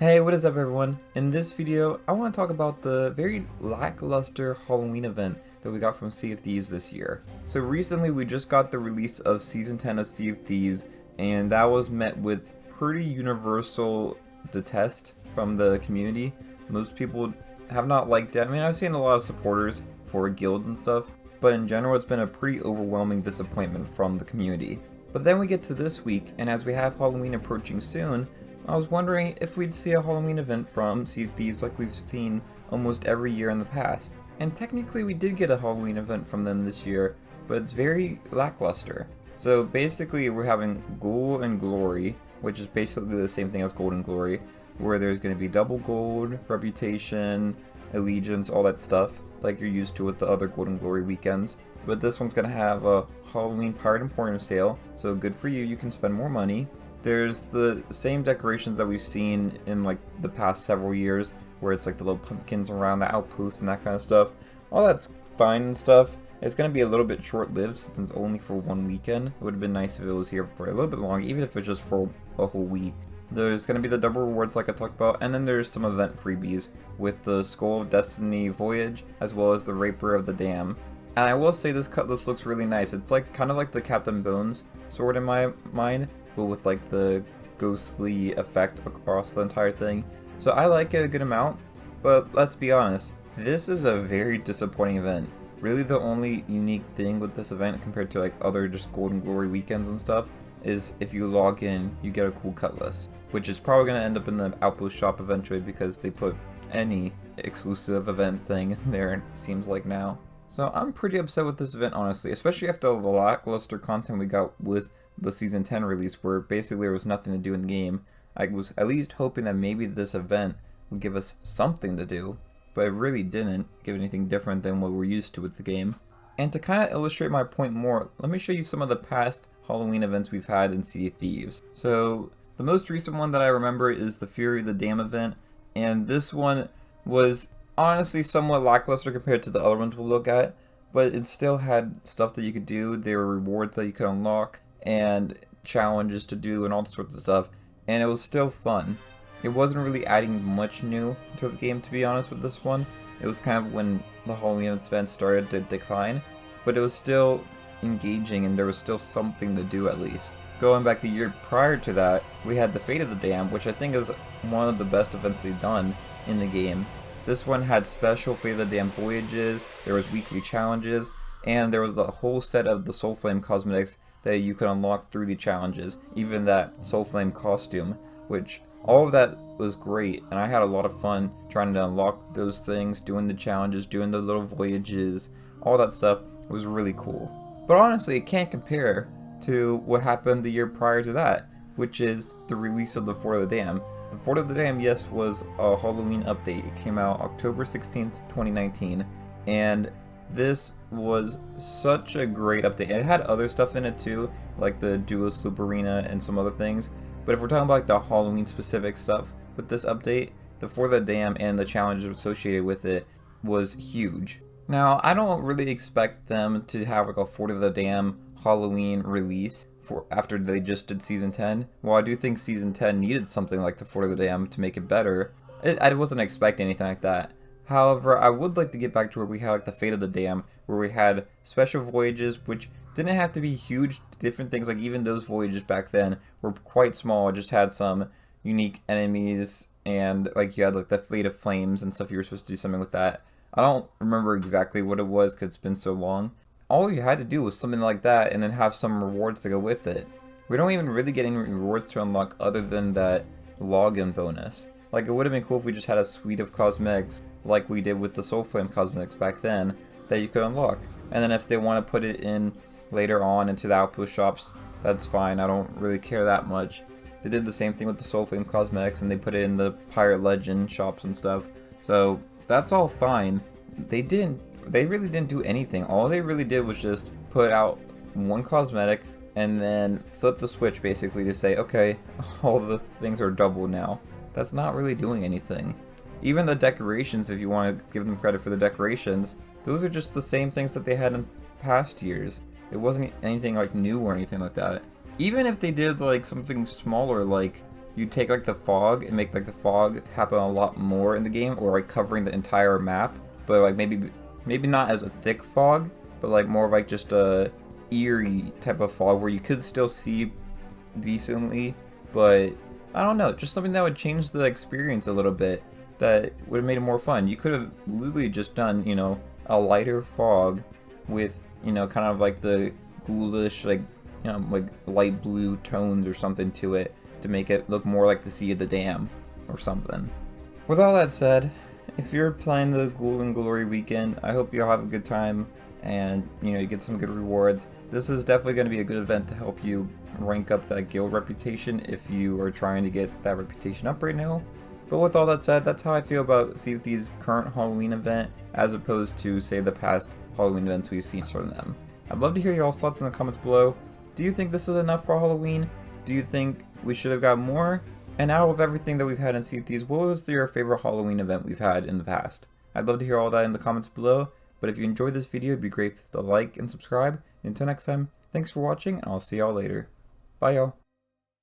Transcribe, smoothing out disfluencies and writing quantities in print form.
Hey, what is up everyone? In this video, I want to talk about the very lackluster Halloween event that we got from Sea of Thieves this year. So recently we just got the release of Season 10 of Sea of Thieves, and that was met with pretty universal detest from the community. Most people have not liked it. I mean, I've seen a lot of supporters for guilds and stuff, but in general it's been a pretty overwhelming disappointment from the community. But then we get to this week, and as we have Halloween approaching soon, I was wondering if we'd see a Halloween event from Sea of Thieves like we've seen almost every year in the past. And technically we did get a Halloween event from them this year, but it's very lackluster. So basically we're having Ghoul and Glory, which is basically the same thing as Gold and Glory, where there's going to be double gold, reputation, allegiance, all that stuff, like you're used to with the other Gold and Glory weekends. But this one's going to have a Halloween Pirate Emporium sale, so good for you, you can spend more money. There's the same decorations that we've seen in like the past several years, where it's like the little pumpkins around the outposts and that kind of stuff. All that's fine and stuff. It's going to be a little bit short-lived since it's only for one weekend. It would have been nice if it was here for a little bit longer, even if it's just for a whole week. There's going to be the double rewards like I talked about, and then there's some event freebies with the Skull of Destiny Voyage, as well as the Rapier of the Dam. And I will say this cutlass looks really nice. It's like kind of like the Captain Bones sword in my mind, but with like the ghostly effect across the entire thing. So I like it a good amount, but let's be honest, this is a very disappointing event. Really the only unique thing with this event compared to like other just Golden Glory weekends and stuff is if you log in, you get a cool cutlass, which is probably going to end up in the Outpost shop eventually because they put any exclusive event thing in there, it seems like now. So I'm pretty upset with this event honestly, especially after the lackluster content we got with the Season 10 release, where basically there was nothing to do in the game. I was at least hoping that maybe this event would give us something to do, but it really didn't give anything different than what we're used to with the game. And to kind of illustrate my point more, let me show you some of the past Halloween events we've had in Sea of Thieves. So the most recent one that I remember is the Fury of the Dam event, and this one was honestly somewhat lackluster compared to the other ones we'll look at, but it still had stuff that you could do. There were rewards that you could unlock and challenges to do and all sorts of stuff, and it was still fun. It wasn't really adding much new to the game, to be honest with this one. It was kind of when the Halloween event started to decline, but it was still engaging and there was still something to do at least. Going back the year prior to that, we had the Fate of the Dam, which I think is one of the best events they've done in the game. This one had special Fate of the Dam voyages, there was weekly challenges, and there was the whole set of the Soul Flame cosmetics that you could unlock through the challenges, even that Soul Flame costume, which all of that was great, and I had a lot of fun trying to unlock those things, doing the challenges, doing the little voyages, all that stuff was really cool. But honestly, it can't compare to what happened the year prior to that, which is the release of the Fort of the Dam. The Fort of the Dam, yes, was a Halloween update. It came out October 16th, 2019, and this was such a great update. It had other stuff in it too, like the Duo Sloop Arena and some other things, but if we're talking about like the Halloween specific stuff with this update, the Fort of the Dam and the challenges associated with it was huge. Now, I don't really expect them to have like a Fort of the Dam Halloween release for after they just did Season 10. While I do think Season 10 needed something like the Fort of the Dam to make it better, I wasn't expecting anything like that. However, I would like to get back to where we had like the Fate of the Dam, where we had special voyages, which didn't have to be huge different things. Like even those voyages back then were quite small, just had some unique enemies, and like you had like the Fate of Flames and stuff. You were supposed to do something with that. I don't remember exactly what it was because it's been so long. All you had to do was something like that and then have some rewards to go with it. We don't even really get any rewards to unlock other than that login bonus. Like, it would have been cool if we just had a suite of cosmetics like we did with the Soul Flame cosmetics back then that you could unlock. And then if they want to put it in later on into the Outpost shops, that's fine. I don't really care that much. They did the same thing with the Soul Flame cosmetics and they put it in the Pirate Legend shops and stuff. So that's all fine. They really didn't do anything. All they really did was just put out one cosmetic and then flip the switch basically to say, okay, all the things are double now. That's not really doing anything. Even the decorations, if you want to give them credit for the decorations, those are just the same things that they had in past years. It wasn't anything like new or anything like that. Even if they did like something smaller, like you take like the fog and make like the fog happen a lot more in the game, or like covering the entire map, but like maybe not as a thick fog, but like more of like just a eerie type of fog where you could still see decently, but I don't know, just something that would change the experience a little bit, that would have made it more fun. You could have literally just done, you know, a lighter fog with, you know, kind of like the ghoulish, like, you know, like light blue tones or something to it to make it look more like the Sea of the Dam or something. With all that said, if you're playing the Ghoul and Glory weekend, I hope you'll have a good time and, you know, you get some good rewards. This is definitely going to be a good event to help you rank up that guild reputation if you are trying to get that reputation up right now. But with all that said, that's how I feel about Sea of Thieves' current Halloween event as opposed to, say, the past Halloween events we've seen from them. I'd love to hear y'all's thoughts in the comments below. Do you think this is enough for Halloween? Do you think we should have got more? And out of everything that we've had in Sea of Thieves, what was your favorite Halloween event we've had in the past? I'd love to hear all that in the comments below. But if you enjoyed this video, it'd be great to like and subscribe. Until next time, thanks for watching, and I'll see y'all later. Bye, y'all.